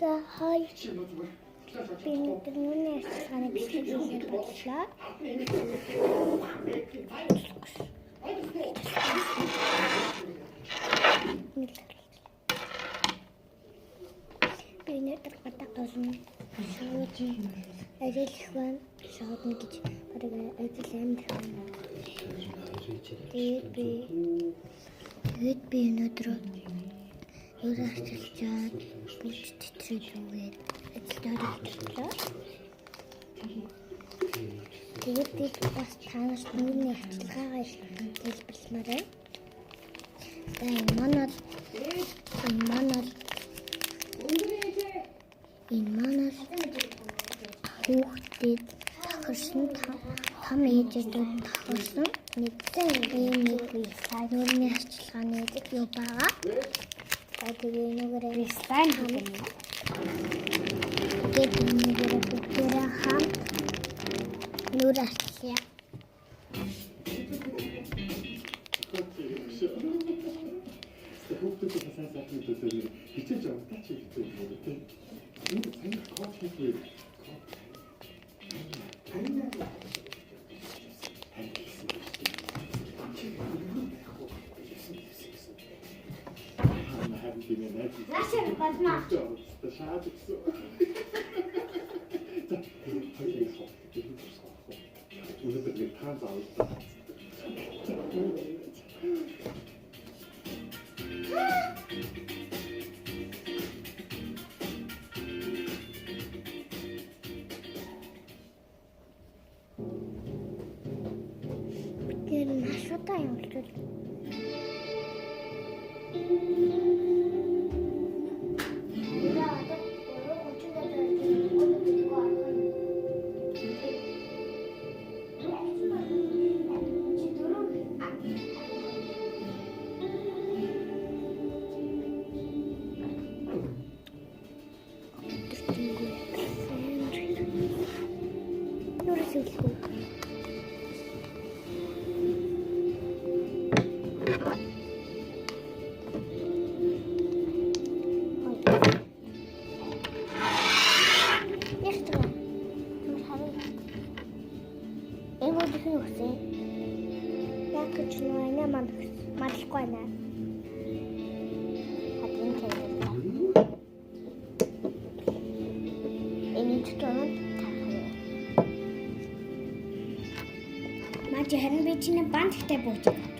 За хай. Би өнөөдөр нүний ашиглааны бичлэг хийх боллоо. Би өнөөдөр гадаа болно. Шууд ажиллах байна. Шууд гэж барыг ажил амирх байна. Тэгээд би өнөөдөр юураа ажиллаад бүч тэтрээд үгээд ажиллаад ажиллаа. Тэгээд би бас танаас нүний ашиглагаагаа хэлбэлмээр байна. Энэ манад хүүхдэд тахарсан том ээжүүд тахарсан нэг нүний ашиглагааны юу байгаа. Тэгээ нүгээрээ стайн хам. Тэгээд нүгээрээ бүгдээрээ хам нүр ашиглая. Хичээж авах чи хэрэгтэй. Энэ сайн кофе хийх. Зашир бадна. Шаад гэсэн. Өнөөдөр нэг таан заавал. Тэр нашуудаа явуулчихвал малахгүй байна. Хатан чанаа. Энэ ч мачи харин би чиний банд ихтэй бууж.